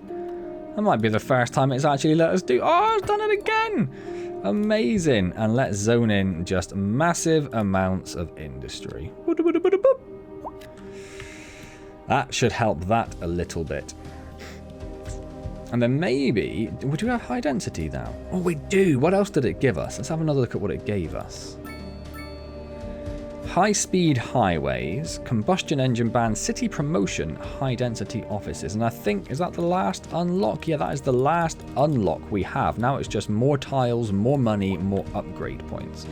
That might be the first time it's actually let us do. Oh, it's done it again. Amazing. And let's zone in just massive amounts of industry. That should help that a little bit. And then maybe, would we have high density now? Oh, we do. What else did it give us? Let's have another look at what it gave us. High-speed highways, combustion engine ban, city promotion, high-density offices. And I think, is that the last unlock? Yeah, that is the last unlock we have. Now it's just more tiles, more money, more upgrade points.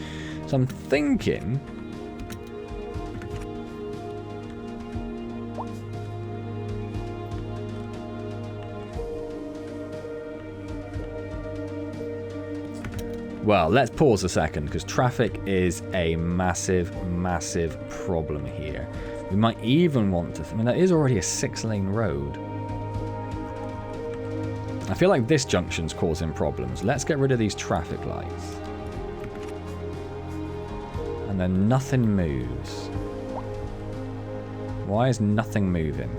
So I'm thinking... Well, let's pause a second, because traffic is a massive, massive problem here. We might even want to... I mean, that is already a 6-lane road. I feel like this junction's causing problems. Let's get rid of these traffic lights. And then nothing moves. Why is nothing moving?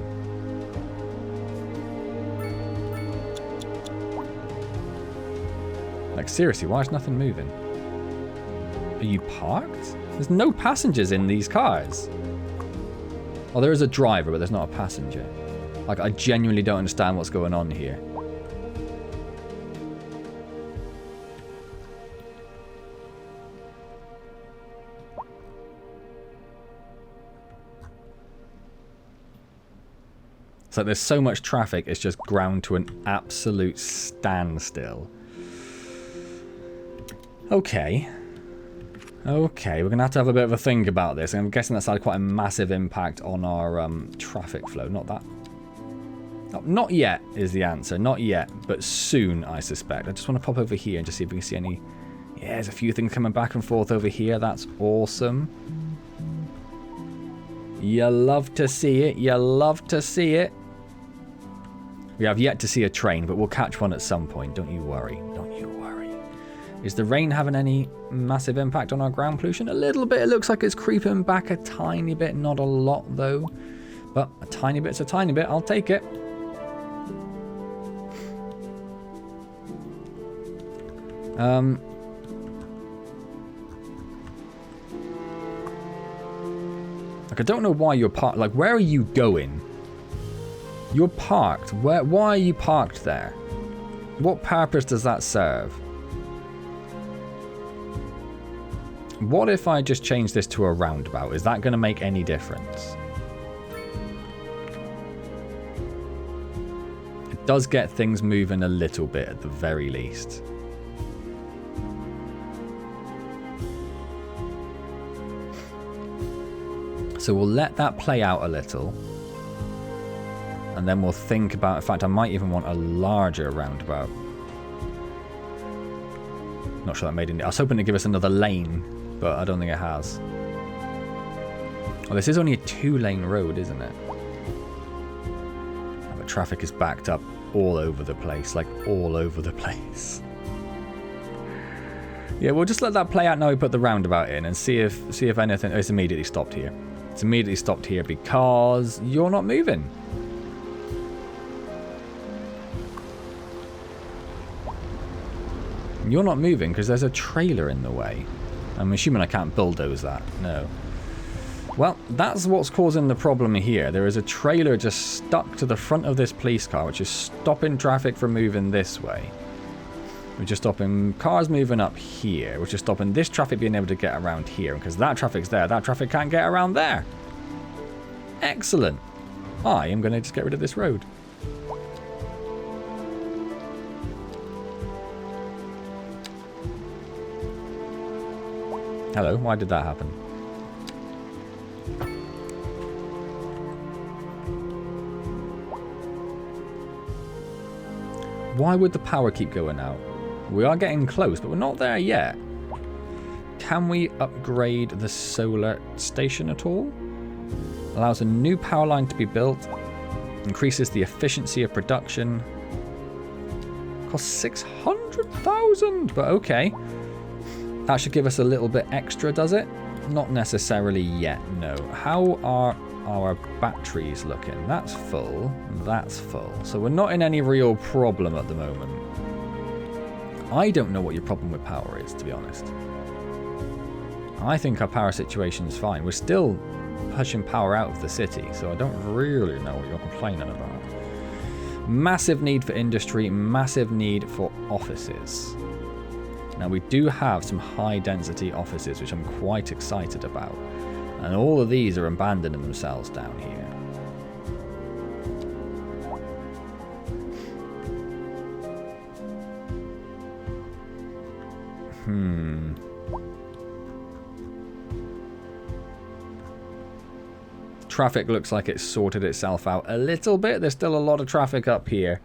Like, seriously, why is nothing moving? Are you parked? There's no passengers in these cars. Oh, there is a driver, but there's not a passenger. Like, I genuinely don't understand what's going on here. So there's so much traffic, it's just ground to an absolute standstill. Okay. Okay, we're going to have a bit of a think about this. I'm guessing that's had quite a massive impact on our traffic flow. Not that. Oh, not yet is the answer. Not yet, but soon, I suspect. I just want to pop over here and just see if we can see any... Yeah, there's a few things coming back and forth over here. That's awesome. You love to see it. You love to see it. We have yet to see a train, but we'll catch one at some point. Don't you worry. Don't you worry. Is the rain having any massive impact on our ground pollution? A little bit. It looks like it's creeping back a tiny bit. Not a lot, though. But a tiny bit's a tiny bit. I'll take it. Like, I don't know why you're parked. Like, where are you going? You're parked. Why are you parked there? What purpose does that serve? What if I just change this to a roundabout? Is that going to make any difference? It does get things moving a little bit at the very least. So we'll let that play out a little. And then we'll think about... In fact, I might even want a larger roundabout. Not sure that made any... I was hoping to give us another lane, but I don't think it has. Well, this is only a 2-lane road, isn't it? But traffic is backed up all over the place, like all over the place. Yeah, we'll just let that play out now we put the roundabout in and see if anything... Oh, it's immediately stopped here. It's immediately stopped here because you're not moving. You're not moving because there's a trailer in the way. I'm assuming I can't bulldoze that. No. Well, that's what's causing the problem here. There is a trailer just stuck to the front of this police car, which is stopping traffic from moving this way. Which is stopping cars moving up here, which is stopping this traffic being able to get around here. Because that traffic's there, that traffic can't get around there. Excellent. I am going to just get rid of this road. Hello, why did that happen? Why would the power keep going out? We are getting close, but we're not there yet. Can we upgrade the solar station at all? Allows a new power line to be built. Increases the efficiency of production. Costs 600,000, but okay. That should give us a little bit extra, does it? Not necessarily yet, no. How are our batteries looking? That's full. That's full. So we're not in any real problem at the moment. I don't know what your problem with power is, to be honest. I think our power situation is fine. We're still pushing power out of the city, so I don't really know what you're complaining about. Massive need for industry, massive need for offices. Now we do have some high density offices, which I'm quite excited about. And all of these are abandoning themselves down here. Traffic looks like it's sorted itself out a little bit. There's still a lot of traffic up here.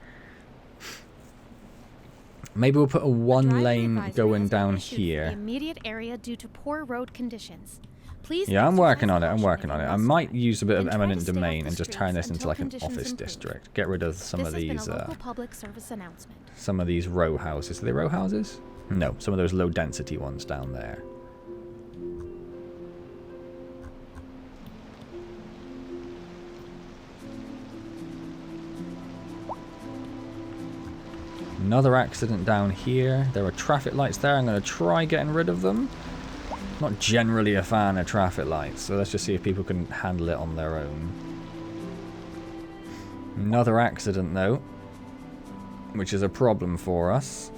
Maybe we'll put a one lane going down here. The immediate area due to poor road conditions. Please. Yeah, I'm working on it. I'm working on it. I might use a bit of eminent domain and just turn this into like an office district. Get rid of some of these. Some of these row houses. Are they row houses? No, some of those low density ones down there. Another accident down here. There are traffic lights there. I'm going to try getting rid of them. Not generally a fan of traffic lights, so let's just see if people can handle it on their own. Another accident though, which is a problem for us.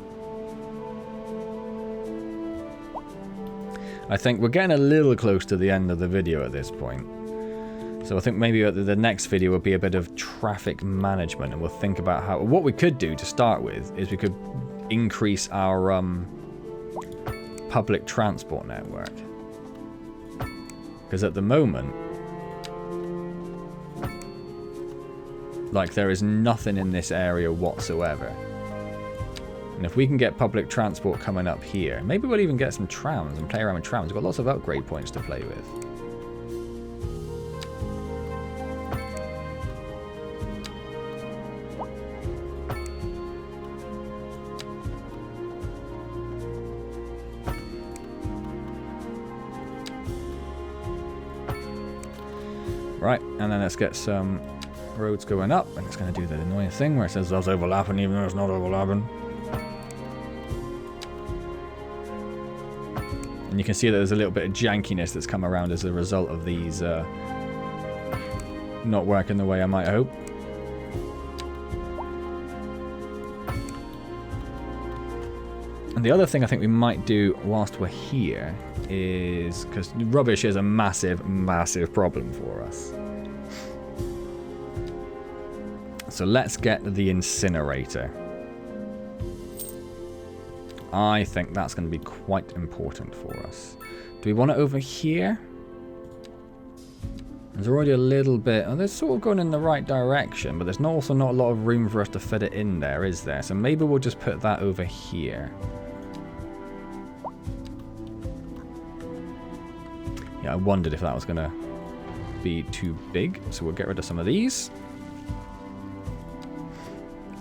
I think we're getting a little close to the end of the video at this point. So I think maybe the next video will be a bit of traffic management, and we'll think about how... What we could do to start with is we could increase our public transport network. Because at the moment, like, there is nothing in this area whatsoever. And if we can get public transport coming up here, maybe we'll even get some trams and play around with trams. We've got lots of upgrade points to play with. Right, and then let's get some roads going up, and it's going to do the annoying thing where it says that's overlapping even though it's not overlapping. And you can see that there's a little bit of jankiness that's come around as a result of these not working the way I might hope. And the other thing I think we might do whilst we're here is, because rubbish is a massive, massive problem for us. So let's get the incinerator. I think that's going to be quite important for us. Do we want it over here? There's already a little bit... Oh, they're sort of going in the right direction, but there's also not a lot of room for us to fit it in there, is there? So maybe we'll just put that over here. Yeah, I wondered if that was going to be too big, so we'll get rid of some of these.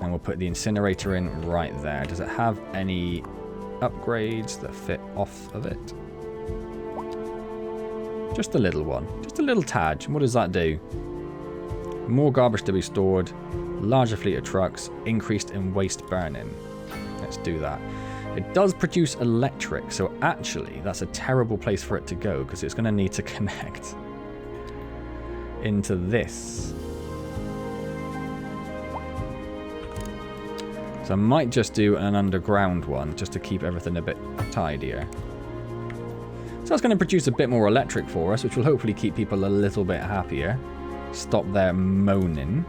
And we'll put the incinerator in right there. Does it have any upgrades that fit off of it? Just a little one. Just a little tad. What does that do? More garbage to be stored. Larger fleet of trucks. Increased in waste burning. Let's do that. It does produce electric, so actually that's a terrible place for it to go because it's going to need to connect into this. So I might just do an underground one just to keep everything a bit tidier. So that's going to produce a bit more electric for us, which will hopefully keep people a little bit happier. Stop their moaning.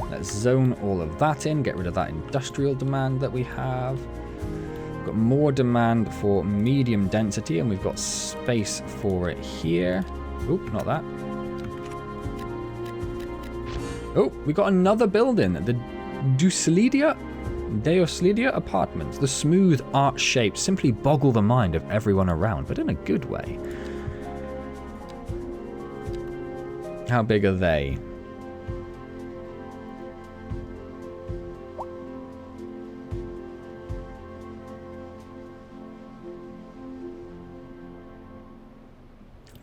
Let's zone all of that in, get rid of that industrial demand that we have. We've got more demand for medium density, and we've got space for it here. Oop, not that. Oh, we got another building. The Deoslidia Apartments. The smooth, arch-shaped simply boggle the mind of everyone around, but in a good way. How big are they?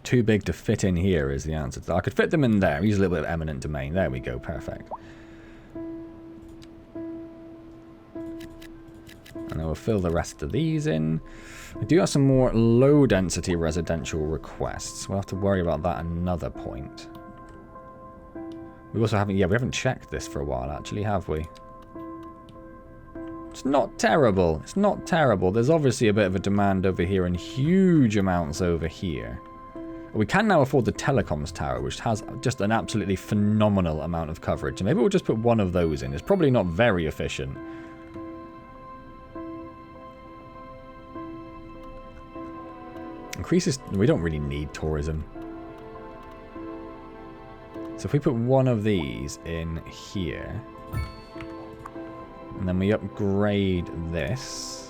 Too big to fit in here is the answer. I could fit them in there. Use a little bit of eminent domain. There we go. Perfect. And I will fill the rest of these in. We do have some more low density residential requests. We'll have to worry about that another point. We also haven't, yeah, we haven't checked this for a while actually, have we? It's not terrible. It's not terrible. There's obviously a bit of a demand over here and huge amounts over here. We can now afford the telecoms tower, which has just an absolutely phenomenal amount of coverage. And maybe we'll just put one of those in. It's probably not very efficient. Increases... We don't really need tourism. So if we put one of these in here, and then we upgrade this...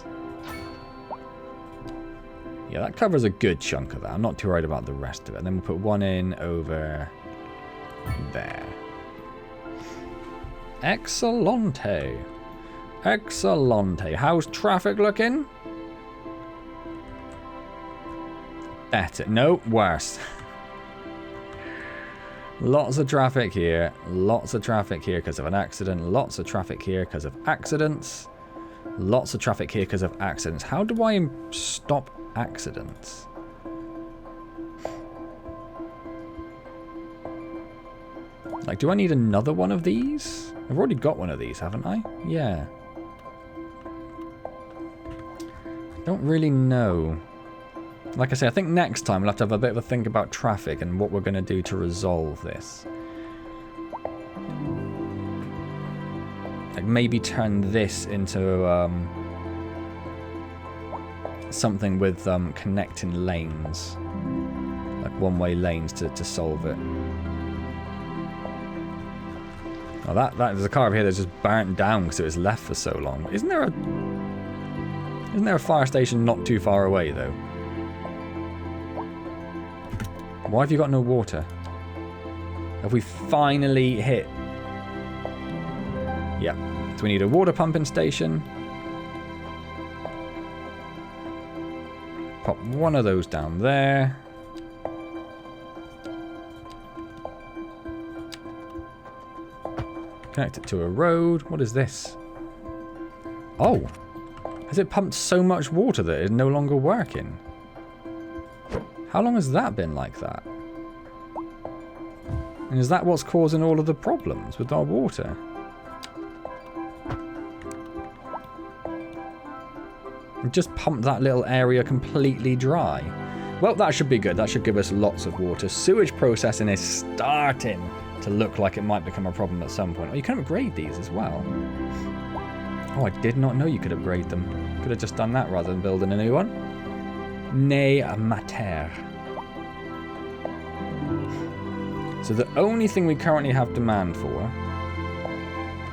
Yeah, that covers a good chunk of that. I'm not too worried about the rest of it. And then we'll put one in over there. Excellente. Excellente. How's traffic looking? Better. No, worse. Lots of traffic here. Lots of traffic here because of an accident. Lots of traffic here because of accidents. Lots of traffic here because of accidents. How do I stop accidents? Like, do I need another one of these? I've already got one of these, haven't I? Yeah. Don't really know. Like I say, I think next time we'll have to have a bit of a think about traffic and what we're going to do to resolve this. Like, maybe turn this into something with connecting lanes. Like one-way lanes to solve it. Oh, there's a car over here that's just burnt down because it was left for so long. Isn't there a fire station not too far away, though? Why have you got no water? Have we finally hit? Yeah. So we need a water pumping station. Pop one of those down there. Connect it to a road. What is this? Oh. Has it pumped so much water that it's no longer working? How long has that been like that? And is that what's causing all of the problems with our water? It just pumped that little area completely dry. Well, that should be good. That should give us lots of water. Sewage processing is starting to look like it might become a problem at some point. Oh, you can upgrade these as well. Oh, I did not know you could upgrade them. Could have just done that rather than building a new one. Nay mater. So the only thing we currently have demand for...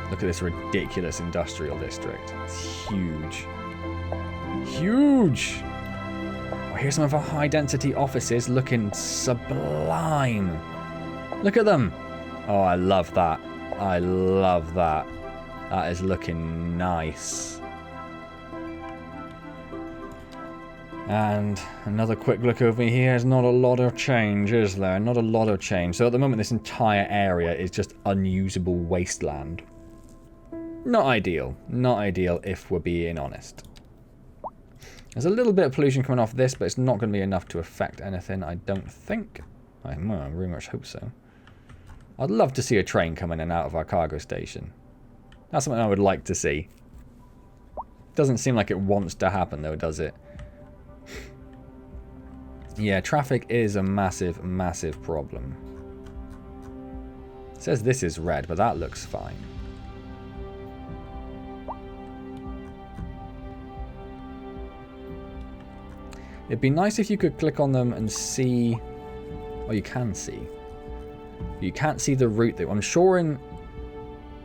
Look at this ridiculous industrial district. It's huge. Huge! Oh, here's some of our high-density offices looking sublime. Look at them! Oh, I love that. I love that. That is looking nice. And another quick look over here. There's not a lot of change, is there? Not a lot of change. So at the moment, this entire area is just unusable wasteland. Not ideal. Not ideal, if we're being honest. There's a little bit of pollution coming off this, but it's not going to be enough to affect anything, I don't think. I very much hope so. I'd love to see a train come in and out of our cargo station. That's something I would like to see. Doesn't seem like it wants to happen, though, does it? Yeah, traffic is a massive, massive problem. It says this is red, but that looks fine. It'd be nice if you could click on them and see... Oh, you can see. You can't see the route, though. I'm sure in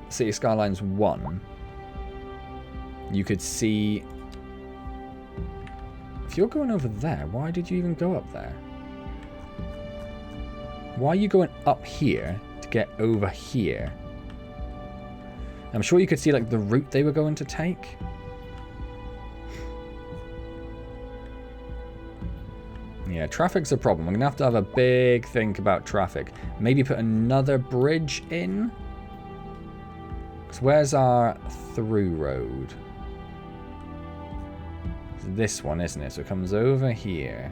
City Skylines 1, you could see... If you're going over there, why did you even go up there? Why are you going up here to get over here? I'm sure you could see like the route they were going to take. Yeah, traffic's a problem. I'm going to have a big think about traffic. Maybe put another bridge in. Because where's our through road? It's this one, isn't it? So it comes over here.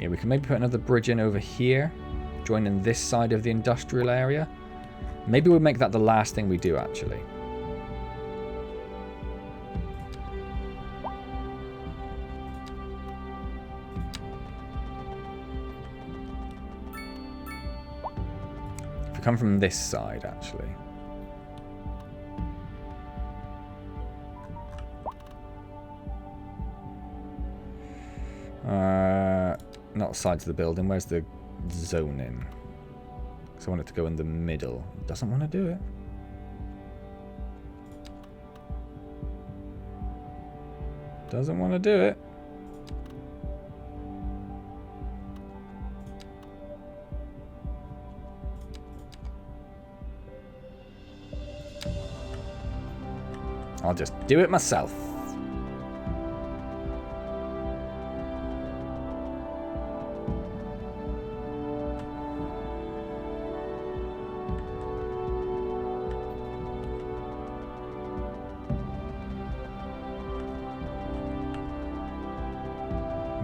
Yeah, we can maybe put another bridge in over here. Joining this side of the industrial area. Maybe we'll make that the last thing we do, actually. Come from this side, actually. Not sides of the building. Where's the zoning? So I want it to go in the middle. Doesn't want to do it. Doesn't want to do it. I'll just do it myself.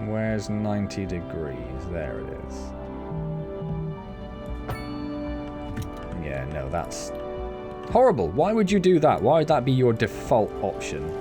Where's 90 degrees? There it is. Yeah, no, that's... horrible. Why would you do that? Why would that be your default option?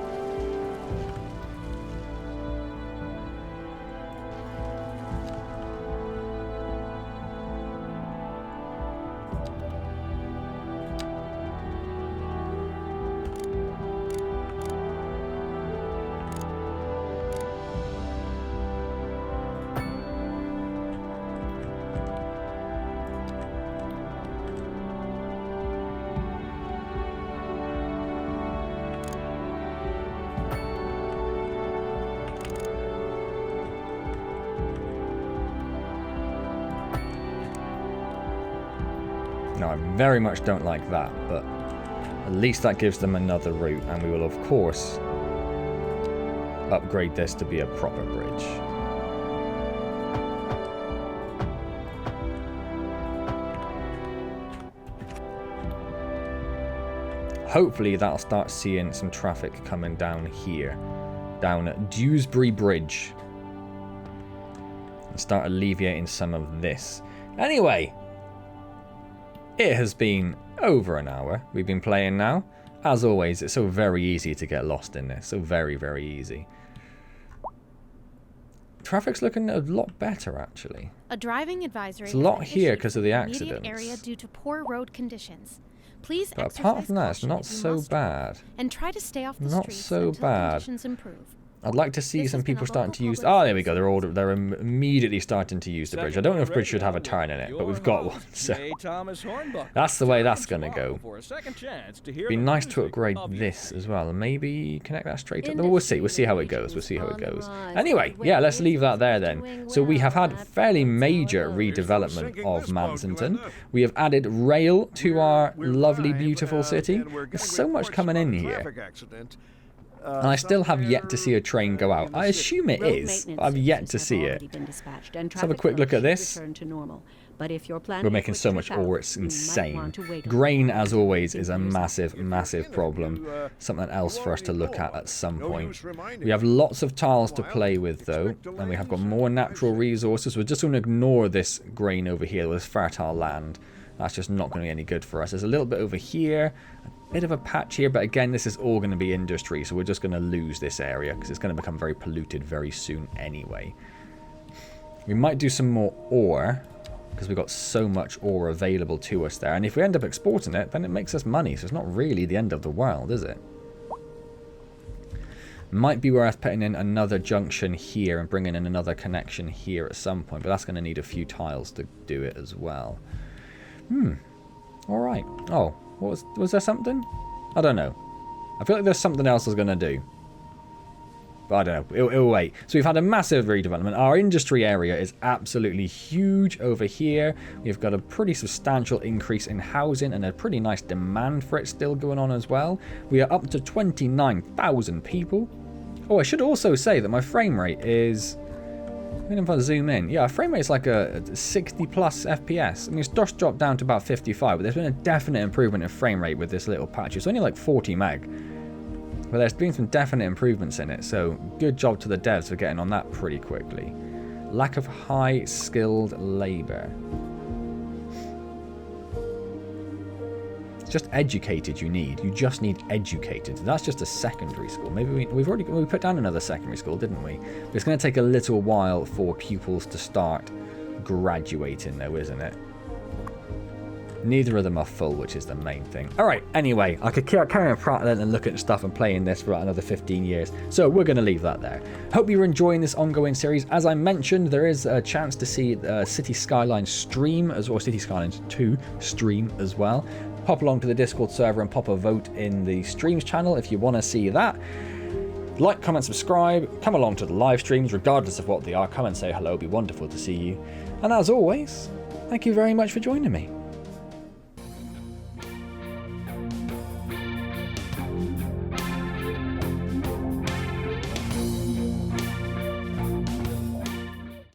No, I very much don't like that, but at least that gives them another route, and we will, of course, upgrade this to be a proper bridge. Hopefully that'll start seeing some traffic coming down here, down at Dewsbury Bridge, and start alleviating some of this. Anyway, it has been over an hour we've been playing now. As always, it's so very easy to get lost in this. So very, very easy. Traffic's looking a lot better, actually. A driving advisory. It's a lot here because of the accidents. Area due to poor road conditions. Please but apart from that, it's not so bad. And try to stay off the not streets so until bad. conditions improve. I'd like to see some people starting to use... Oh, there we go. They're immediately starting to use the bridge. I don't know if bridge should have a turn in it, but we've got one. So that's the way that's going to go. Be nice to upgrade this as well. And maybe connect that straight up. We'll see. We'll see how it goes. We'll see how it goes. Anyway, yeah, let's leave that there then. So we have had fairly major redevelopment of Mansington. We have added rail to our lovely, beautiful city. There's so much coming in here. And I still have yet to see a train go out. I assume it Road is, but maintenance I've yet to services see have it. already been dispatched, and Let's have a traffic quick flow look at should this. return to normal. But if you're planning We're a making quick so much trip out, ore, it's you might insane. want to wait a Grain, while as to always, think is a for yourself. massive, massive problem. Something else for us to look at some No point. use reminding We have you. lots of tiles to Meanwhile, play with, though, expect and we have got delays more and natural prices. resources. We're just going to ignore this grain over here, this fertile land. That's just not going to be any good for us. There's a little bit over here, a bit of a patch here, but again, this is all going to be industry, so we're just going to lose this area because it's going to become very polluted very soon anyway. We might do some more ore because we've got so much ore available to us there, and if we end up exporting it, then it makes us money, so it's not really the end of the world, is it? Might be worth putting in another junction here and bringing in another connection here at some point, but that's going to need a few tiles to do it as well. Alright. Oh, was there something? I don't know. I feel like there's something else I was going to do. But I don't know. It'll wait. So we've had a massive redevelopment. Our industry area is absolutely huge over here. We've got a pretty substantial increase in housing and a pretty nice demand for it still going on as well. We are up to 29,000 people. Oh, I should also say that my frame rate is... If I zoom in, yeah, frame rate is like a 60 plus FPS. I mean, it's just dropped down to about 55, but there's been a definite improvement in frame rate with this little patch. It's only like 40 meg, but there's been some definite improvements in it, so good job to the devs for getting on that pretty quickly. Lack of high skilled labor. It's just educated you need. You just need educated. That's just a secondary school. Maybe we put down another secondary school, didn't we? But it's going to take a little while for pupils to start graduating though, isn't it? Neither of them are full, which is the main thing. Alright, anyway, I could carry on prattling and looking at stuff and playing this for another 15 years. So we're going to leave that there. Hope you're enjoying this ongoing series. As I mentioned, there is a chance to see City Skylines stream, as well, City Skylines 2 stream as well. Pop along to the Discord server and pop a vote in the streams channel if you want to see that. Like, comment, subscribe, come along to the live streams regardless of what they are. Come and say hello, it'd be wonderful to see you. And as always, thank you very much for joining me.